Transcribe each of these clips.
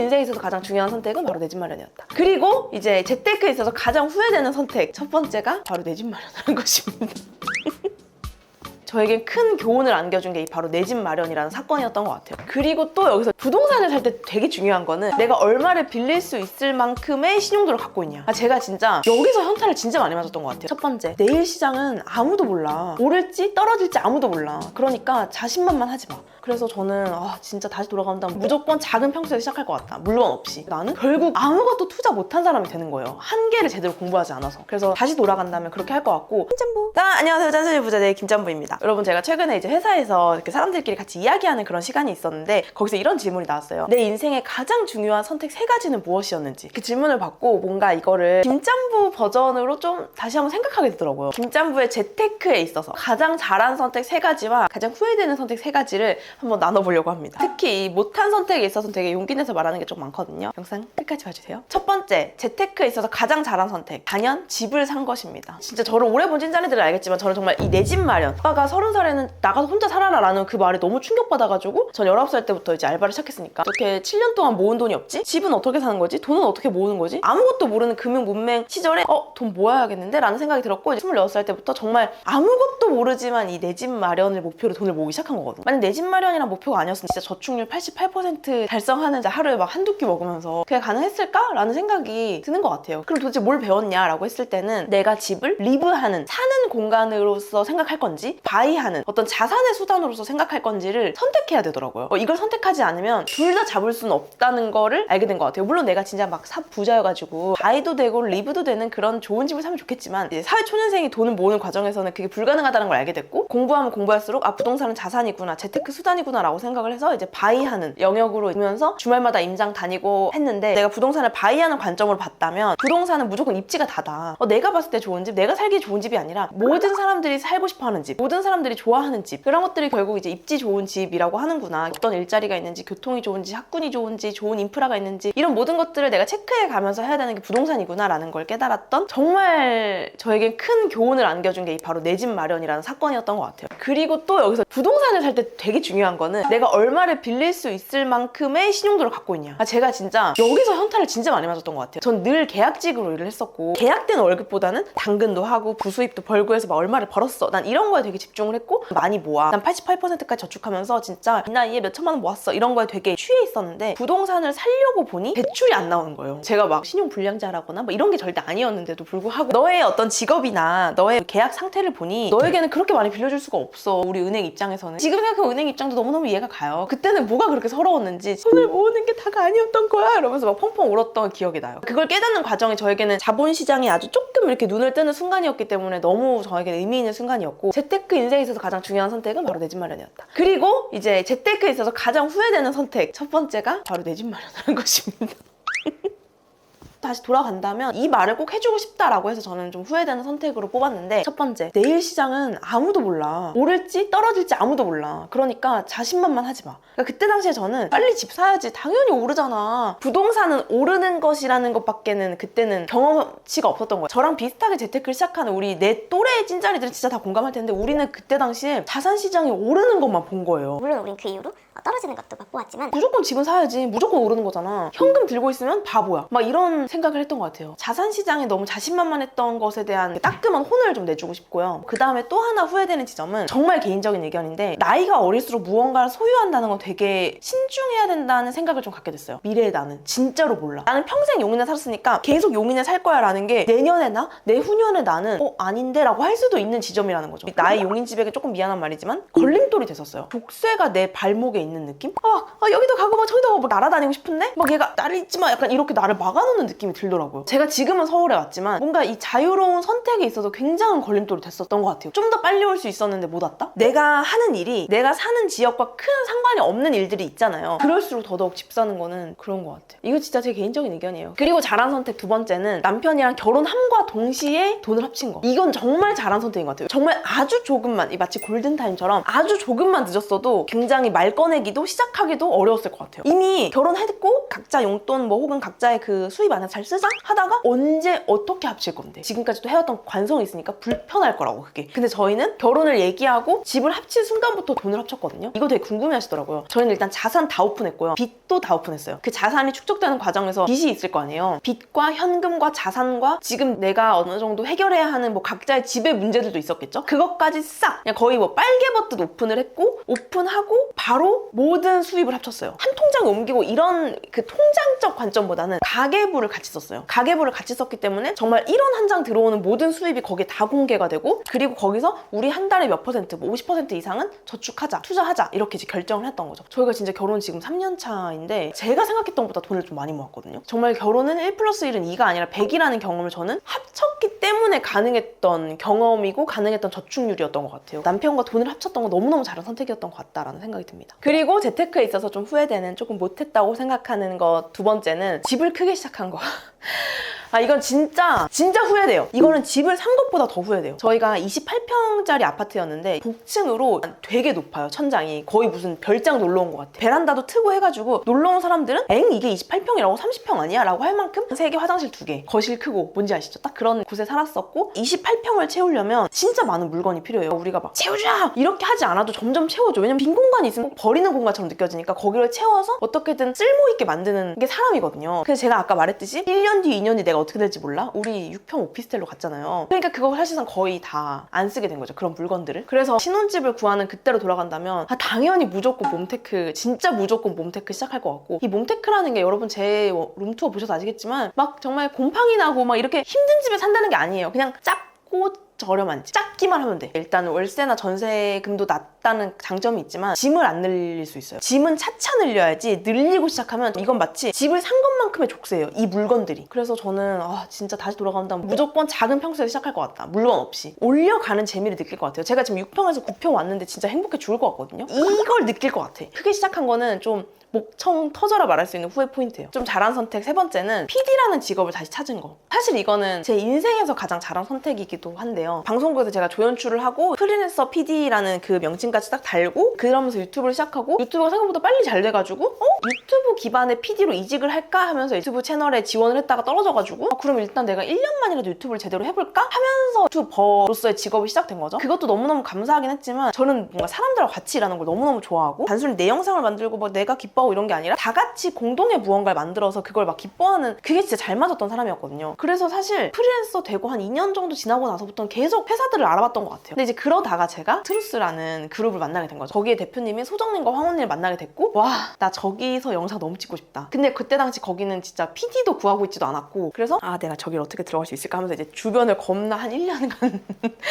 인생에 있어서 가장 중요한 선택은 바로 내 집 마련이었다. 그리고 이제 재테크에 있어서 가장 후회되는 선택 첫 번째가 바로 내 집 마련하는 것입니다. 저에겐 큰 교훈을 안겨준 게 바로 내 집 마련이라는 사건이었던 것 같아요. 그리고 또 여기서 부동산을 살 때 되게 중요한 거는 내가 얼마를 빌릴 수 있을 만큼의 신용도를 갖고 있냐. 제가 진짜 여기서 현타를 진짜 많이 맞았던 것 같아요. 첫 번째, 내일 시장은 아무도 몰라. 오를지 떨어질지 아무도 몰라. 그러니까 자신만만 하지 마. 그래서 저는 진짜 다시 돌아간다면 무조건 작은 평수에서 시작할 것 같다. 물론 없이. 나는 결국 아무것도 투자 못한 사람이 되는 거예요. 한계를 제대로 공부하지 않아서. 그래서 다시 돌아간다면 그렇게 할 것 같고. 김짬부. 안녕하세요. 짠순이 부자의 김짬부입니다. 여러분, 제가 최근에 이제 회사에서 이렇게 사람들끼리 같이 이야기하는 그런 시간이 있었는데 거기서 이런 질문이 나왔어요. 내 인생의 가장 중요한 선택 3가지는 무엇이었는지. 그 질문을 받고 뭔가 이거를 김짬부 버전으로 좀 다시 한번 생각하게 되더라고요. 김짬부의 재테크에 있어서 가장 잘한 선택 3가지와 가장 후회되는 선택 3가지를 한번 나눠보려고 합니다. 특히 이 못한 선택에 있어서 되게 용기 내서 말하는 게 좀 많거든요. 영상 끝까지 봐주세요. 첫 번째, 재테크에 있어서 가장 잘한 선택. 단연 집을 산 것입니다. 진짜 저를 오래 본 찐짜리들은 알겠지만 저는 정말 이 내 집 마련. 아빠가 30살에는 나가서 혼자 살아라 라는 그 말에 너무 충격받아가지고 전 19살 때부터 이제 알바를 시작했으니까 어떻게 7년 동안 모은 돈이 없지? 집은 어떻게 사는 거지? 돈은 어떻게 모으는 거지? 아무것도 모르는 금융 문맹 시절에 돈 모아야겠는데? 라는 생각이 들었고 이제 26살 때부터 정말 아무것도 모르지만 이 내 집 마련을 목표로 돈을 모으기 시작한 거거든요. 만약 내 집 마련이란 목표가 아니었으면 진짜 저축률 88% 달성하는 하루에 막 한두 끼 먹으면서 그게 가능했을까? 라는 생각이 드는 것 같아요. 그럼 도대체 뭘 배웠냐라고 했을 때는 내가 집을 리브하는, 사는 공간으로서 생각할 건지 바이하는 어떤 자산의 수단으로서 생각할 건지를 선택해야 되더라고요. 이걸 선택하지 않으면 둘 다 잡을 수는 없다는 거를 알게 된 것 같아요. 물론 내가 진짜 막 부자여가지고 바이도 되고 리브도 되는 그런 좋은 집을 사면 좋겠지만 이제 사회초년생이 돈을 모으는 과정에서는 그게 불가능하다는 걸 알게 됐고 공부하면 공부할수록 부동산은 자산이구나, 재테크 수단이구나 라고 생각을 해서 이제 바이하는 영역으로 보면서 주말마다 임장 다니고 했는데 내가 부동산을 바이하는 관점으로 봤다면 부동산은 무조건 입지가 다다. 내가 봤을 때 좋은 집, 내가 살기 좋은 집이 아니라 모든 사람들이 살고 싶어하는 집, 모든 사람들이 좋아하는 집, 그런 것들이 결국 이제 입지 좋은 집이라고 하는구나. 어떤 일자리가 있는지, 교통이 좋은지, 학군이 좋은지, 좋은 인프라가 있는지 이런 모든 것들을 내가 체크해 가면서 해야 되는 게 부동산이구나 라는 걸 깨달았던 정말 저에겐 큰 교훈을 안겨준 게 바로 내 집 마련이라는 사건이었던 것 같아요. 그리고 또 여기서 부동산을 살 때 되게 중요한 거는 내가 얼마를 빌릴 수 있을 만큼의 신용도를 갖고 있냐. 제가 진짜 여기서 현타를 진짜 많이 맞았던 것 같아요. 전 늘 계약직으로 일을 했었고 계약된 월급보다는 당근도 하고 부수입도 벌고 해서 막 얼마를 벌었어. 난 이런 거에 되게 집중을 했고 많이 모아. 난 88%까지 저축하면서 진짜 이 나이에 몇 천만 원 모았어. 이런 거에 되게 취해 있었는데 부동산을 살려고 보니 대출이 안 나오는 거예요. 제가 막 신용 불량자라거나 뭐 이런 게 절대 아니었는데도 불구하고 너의 어떤 직업이나 너의 계약 상태를 보니 너에게는 그렇게 많이 빌려줄 수가 없어. 우리 은행 입장에서는. 지금 생각하면 은행 입장도 너무너무 이해가 가요. 그때는 뭐가 그렇게 서러웠는지 돈을 모으는 게 다가 아니었던 거야 이러면서 막 펑펑 울었던 기억이 나요. 그걸 깨닫는 과정이 저에게는 자본시장이 아주 조금 이렇게 눈을 뜨는 순간이었기 때문에 너무 저에게 의미 있는 순간이었고 재테크 인생에 있어서 가장 중요한 선택은 바로 내 집 마련이었다. 그리고 이제 재테크에 있어서 가장 후회되는 선택 첫 번째가 바로 내 집 마련하는 것입니다. 다시 돌아간다면 이 말을 꼭 해주고 싶다라고 해서 저는 좀 후회되는 선택으로 뽑았는데 첫 번째, 내일 시장은 아무도 몰라. 오를지 떨어질지 아무도 몰라. 그러니까 자신만만 하지 마. 그러니까 그때 당시에 저는 빨리 집 사야지. 당연히 오르잖아. 부동산은 오르는 것이라는 것밖에는 그때는 경험치가 없었던 거예요. 저랑 비슷하게 재테크를 시작하는 우리 내 또래의 찐짜리들은 진짜 다 공감할 텐데 우리는 그때 당시에 자산 시장이 오르는 것만 본 거예요. 물론 우린 그 이후로 떨어지는 것도 맛보았지만 무조건 집은 사야지. 무조건 오르는 거잖아. 현금 들고 있으면 바보야. 막 이런 생각을 했던 것 같아요. 자산 시장에 너무 자신만만했던 것에 대한 따끔한 혼을 좀 내주고 싶고요. 그 다음에 또 하나 후회되는 지점은 정말 개인적인 의견인데 나이가 어릴수록 무언가를 소유한다는 건 되게 신중해야 된다는 생각을 좀 갖게 됐어요. 미래의 나는 진짜로 몰라. 나는 평생 용인에 살았으니까 계속 용인에 살 거야 라는 게 내년에 나? 내후년에 나는 아닌데? 라고 할 수도 있는 지점이라는 거죠. 나의 용인집에게 조금 미안한 말이지만 걸림돌이 됐었어요. 족쇄가 내 발목에 있는 느낌? 여기도 가고 막 저기도 막 날아다니고 싶은데 막 얘가 나를 잊지 마 약간 이렇게 나를 막아놓는 느낌이 들더라고요. 제가 지금은 서울에 왔지만 뭔가 이 자유로운 선택에 있어서 굉장한 걸림돌이 됐었던 것 같아요. 좀 더 빨리 올 수 있었는데 못 왔다? 내가 하는 일이 내가 사는 지역과 큰 상관이 없는 일들이 있잖아요. 그럴수록 더더욱 집 사는 거는 그런 것 같아요. 이거 진짜 제 개인적인 의견이에요. 그리고 잘한 선택 두 번째는 남편이랑 결혼함과 동시에 돈을 합친 거. 이건 정말 잘한 선택인 것 같아요. 정말 아주 조금만, 마치 골든타임처럼 아주 조금만 늦었어도 굉장히 말 꺼내기도 시작하기도 어려웠을 것 같아요. 이미 결혼했고 각자 용돈 혹은 각자의 그 수입 안에서 잘 쓰자 하다가 언제 어떻게 합칠 건데 지금까지 또 해왔던 관성이 있으니까 불편할 거라고 그게. 근데 저희는 결혼을 얘기하고 집을 합친 순간부터 돈을 합쳤거든요. 이거 되게 궁금해 하시더라고요. 저희는 일단 자산 다 오픈했고요. 빚도 다 오픈했어요. 그 자산이 축적되는 과정에서 빚이 있을 거 아니에요. 빚과 현금과 자산과 지금 내가 어느 정도 해결해야 하는 뭐 각자의 집의 문제들도 있었겠죠. 그것까지 싹 그냥 거의 뭐 빨개 버튼 오픈을 했고 오픈하고 바로 모든 수입을 합쳤어요. 한 통장에 옮기고 이런 그 통장적 관점보다는 가계부를 같이 썼어요. 가계부를 같이 썼기 때문에 정말 1원 한 장 들어오는 모든 수입이 거기에 다 공개가 되고 그리고 거기서 우리 한 달에 몇 퍼센트 뭐 50% 이상은 저축하자 투자하자 이렇게 이제 결정을 했던 거죠. 저희가 진짜 결혼 지금 3년 차인데 제가 생각했던 것보다 돈을 좀 많이 모았거든요. 정말 결혼은 1+1은 2가 아니라 100이라는 경험을 저는 합쳤기 때문에 가능했던 경험이고 가능했던 저축률이었던 것 같아요. 남편과 돈을 합쳤던 건 너무너무 잘한 선택이었던 것 같다라는 생각이 듭니다. 그리고 재테크에 있어서 좀 후회되는 조금 못했다고 생각하는 것 두 번째는 집을 크게 시작한 거. 이건 진짜 후회돼요. 이거는 집을 산 것보다 더 후회돼요. 저희가 28평짜리 아파트였는데 복층으로 되게 높아요. 천장이 거의 무슨 별장 놀러 온 것 같아. 베란다도 트고 해가지고 놀러 온 사람들은 엥? 이게 28평이라고 30평 아니야? 라고 할 만큼 3개 화장실 2개 거실 크고 뭔지 아시죠? 딱 그런 곳에 살았었고 28평을 채우려면 진짜 많은 물건이 필요해요. 우리가 막 채우자! 이렇게 하지 않아도 점점 채워줘. 왜냐면 빈 공간이 있으면 꼭 버리는 공간처럼 느껴지니까 거기를 채워서 어떻게든 쓸모있게 만드는 게 사람이거든요. 그래서 제가 아까 말했듯이 1년 뒤, 2년 뒤 내가 어떻게 될지 몰라? 우리 6평 오피스텔로 갔잖아요. 그러니까 그거 사실상 거의 다 안 쓰게 된 거죠. 그런 물건들을. 그래서 신혼집을 구하는 그때로 돌아간다면 당연히 무조건 몸테크, 진짜 무조건 몸테크 시작할 것 같고 이 몸테크라는 게 여러분 제 룸투어 보셔서 아시겠지만 막 정말 곰팡이 나고 막 이렇게 힘든 집에 산다는 게 아니에요. 그냥 작고 저렴한 집. 작기만 하면 돼. 일단 월세나 전세금도 낮다는 장점이 있지만 짐을 안 늘릴 수 있어요. 짐은 차차 늘려야지 늘리고 시작하면 이건 마치 집을 산 것만큼의 족쇄예요. 이 물건들이. 그래서 저는 진짜 다시 돌아간다면 무조건 작은 평수에서 시작할 것 같다. 물건 없이. 올려가는 재미를 느낄 것 같아요. 제가 지금 6평에서 9평 왔는데 진짜 행복해 죽을 것 같거든요. 이걸 느낄 것 같아. 크게 시작한 거는 좀 목청 터져라 말할 수 있는 후회 포인트예요. 좀 잘한 선택 세 번째는 PD라는 직업을 다시 찾은 거. 사실 이거는 제 인생에서 가장 잘한 선택이기도 한데요. 방송국에서 제가 조연출을 하고 프리랜서 PD라는 그 명칭까지 딱 달고 그러면서 유튜브를 시작하고 유튜브가 생각보다 빨리 잘 돼가지고 유튜브 기반의 PD로 이직을 할까 하면서 유튜브 채널에 지원을 했다가 떨어져가지고 그럼 일단 내가 1년만이라도 유튜브를 제대로 해볼까 하면서 유튜버로서의 직업이 시작된 거죠. 그것도 너무너무 감사하긴 했지만 저는 뭔가 사람들과 같이 일하는 걸 너무너무 좋아하고 단순히 내 영상을 만들고 막 내가 기뻐하고 이런 게 아니라 다 같이 공동의 무언가를 만들어서 그걸 막 기뻐하는 그게 진짜 잘 맞았던 사람이었거든요. 그래서 사실 프리랜서 되고 한 2년 정도 지나고 나서부터는 계속 회사들을 알아봤던 것 같아요. 근데 이제 그러다가 제가 트루스라는 그룹을 만나게 된 거죠. 거기에 대표님이 소정님과 황혼님을 만나게 됐고 와, 나 저기서 영상 너무 찍고 싶다. 근데 그때 당시 거기는 진짜 PD도 구하고 있지도 않았고 그래서 내가 저기를 어떻게 들어갈 수 있을까 하면서 이제 주변을 겁나 한 1년간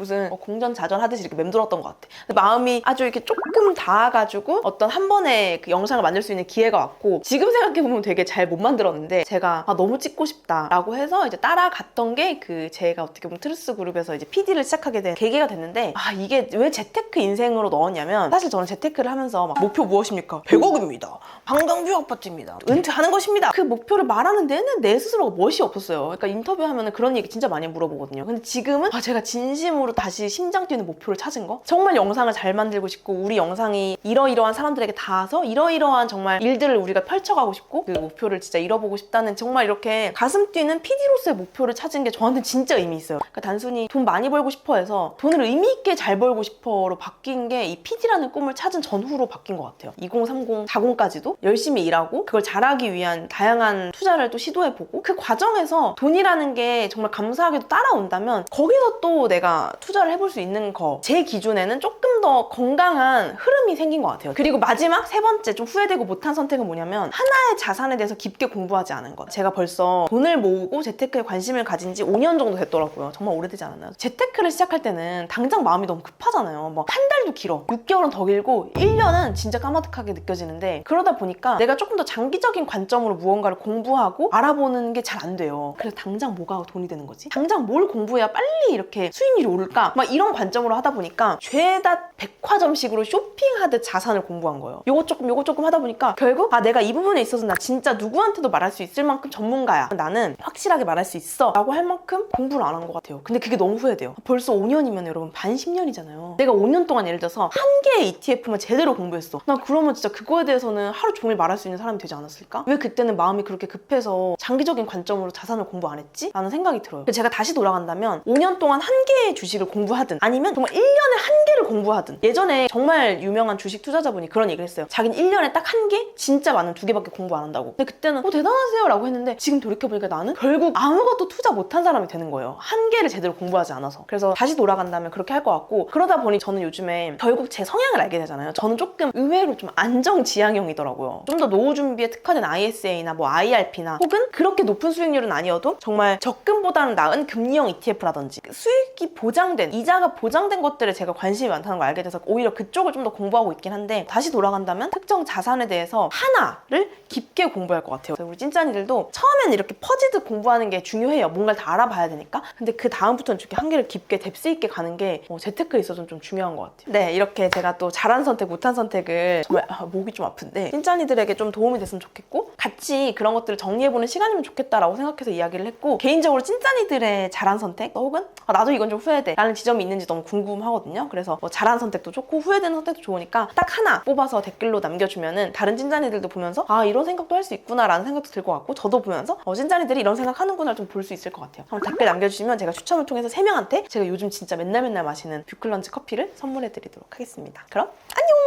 무슨 공전자전 하듯이 이렇게 맴돌았던 것 같아. 근데 마음이 아주 이렇게 조금 닿아가지고 어떤 한 번의 그 영상을 만들 수 있는 기회가 왔고 지금 생각해보면 되게 잘 못 만들었는데 제가 너무 찍고 싶다라고 해서 이제 따라갔던 게 그 제가 어떻게 보면 트루스 그룹에서 이제 PD를 시작하게 된 계기가 됐는데 이게 왜 재테크 인생으로 넣었냐면 사실 저는 재테크를 하면서 막 목표 무엇입니까? 100억입니다. 방방뷰 아파트입니다. 은퇴하는 것입니다. 그 목표를 말하는 데는 내 스스로가 멋이 없었어요. 그러니까 인터뷰하면 그런 얘기 진짜 많이 물어보거든요. 근데 지금은 제가 진심으로 다시 심장 뛰는 목표를 찾은 거? 정말 영상을 잘 만들고 싶고 우리 영상이 이러이러한 사람들에게 닿아서 이러이러한 정말 일들을 우리가 펼쳐가고 싶고 그 목표를 진짜 이뤄보고 싶다는 정말 이렇게 가슴 뛰는 PD로서의 목표를 찾은 게 저한테 진짜 의미 있어요. 그러니까 단순히 돈 많이 벌고 싶어 해서 돈을 의미 있게 잘 벌고 싶어로 바뀐 게 이 PD라는 꿈을 찾은 전후로 바뀐 것 같아요. 2030, 40까지도 열심히 일하고 그걸 잘하기 위한 다양한 투자를 또 시도해보고 그 과정에서 돈이라는 게 정말 감사하게도 따라온다면 거기서 또 내가 투자를 해볼 수 있는 거 제 기준에는 조금 더 건강한 흐름이 생긴 것 같아요. 그리고 마지막 세 번째 좀 후회되고 못한 선택은 뭐냐면 하나의 자산에 대해서 깊게 공부하지 않은 것. 제가 벌써 돈을 모으고 재테크에 관심을 가진 지 5년 정도 됐더라고요. 정말 오래되지 않았나요? 재테크를 시작할 때는 당장 마음이 너무 급하잖아요. 뭐 한 달도 길어. 6개월은 더 길고 1년은 진짜 까마득하게 느껴지는데 그러다 보니까 내가 조금 더 장기적인 관점으로 무언가를 공부하고 알아보는 게 잘 안 돼요. 그래서 당장 뭐가 돈이 되는 거지? 당장 뭘 공부해야 빨리 이렇게 수익률이 오를까? 막 이런 관점으로 하다 보니까 죄다 백화점식으로 쇼핑하듯 자산을 공부한 거예요. 요거 조금 하다 보니까 결국 내가 이 부분에 있어서 나 진짜 누구한테도 말할 수 있을 만큼 전문가야. 나는 확실하게 말할 수 있어 라고 할 만큼 공부를 안 한 것 같아요. 근데 그게 너무 후회돼요. 벌써 5년이면 여러분 반 10년이잖아요. 내가 5년 동안 예를 들어서 한 개의 ETF만 제대로 공부했어. 난 그러면 진짜 그거에 대해서는 하루 종일 말할 수 있는 사람이 되지 않았을까? 왜 그때는 마음이 그렇게 급해서 장기적인 관점으로 자산을 공부 안 했지? 라는 생각이 들어요. 그래서 제가 다시 돌아간다면 5년 동안 한 개의 주식을 공부하든 아니면 정말 1년에 한 개를 공부하든 예전에 정말 유명한 주식 투자자분이 그런 얘기를 했어요. 자기는 1년에 딱 한 개? 진짜 많은 2개밖에 공부 안 한다고. 근데 그때는 대단하세요 라고 했는데 지금 돌이켜보니까 나는 결국 아무것도 투자 못한 사람이 되는 거예요. 한 개를 제대로 공부하지 않아서. 그래서 다시 돌아간다면 그렇게 할 것 같고 그러다 보니 저는 요즘에 결국 제 성향을 알게 되잖아요. 저는 조금 의외로 좀 안정지향형이더라고요. 좀 더 노후 준비에 특화된 ISA나 뭐 IRP나 혹은 그렇게 높은 수익률은 아니어도 정말 적금보다는 나은 금리형 ETF라든지 수익이 보장된 이자가 보장된 것들에 제가 관심이 많다는 걸 알게 돼서 오히려 그쪽을 좀 더 공부하고 있긴 한데 다시 돌아간다면 특정 자산에 대해서 하나를 깊게 공부할 것 같아요. 우리 찐짠이들도 처음엔 이렇게 퍼지듯 공부하는 게 중요해요. 뭔가를 다 알아봐야 되니까. 근데 그 다음부터는 이렇게 한 개를 깊게 뎁스 있게 가는 게 재테크에 있어서는 좀 중요한 것 같아요. 네, 이렇게 제가 또 잘한 선택, 못한 선택을 정말 목이 좀 아픈데 찐짠이들에게 좀 도움이 됐으면 좋겠고 같이 그런 것들을 정리해보는 시간이면 좋겠다라고 생각해서 이야기를 했고 개인적으로 찐짠이들의 잘한 선택 혹은 나도 이건 좀 후회돼 라는 지점이 있는지 너무 궁금하거든요. 그래서 뭐 잘한 선택도 좋고 후회되는 선택도 좋으니까 딱 하나 뽑아서 댓글로 남겨주면은 다른 찐짠이들도 보면서 이런 생각도 할 수 있구나 라는 생각도 들 것 같고 저도 보면서 찐짠이들이 이런 생각 하는구나 좀 볼 수 있을 것 같아요. 한번 댓글 남겨주시면 제가 추첨을 통해서 3명한테 제가 요즘 진짜 맨날 마시는 뷰클런치 커피를 선물해드리도록 하겠습니다. 그럼 안녕!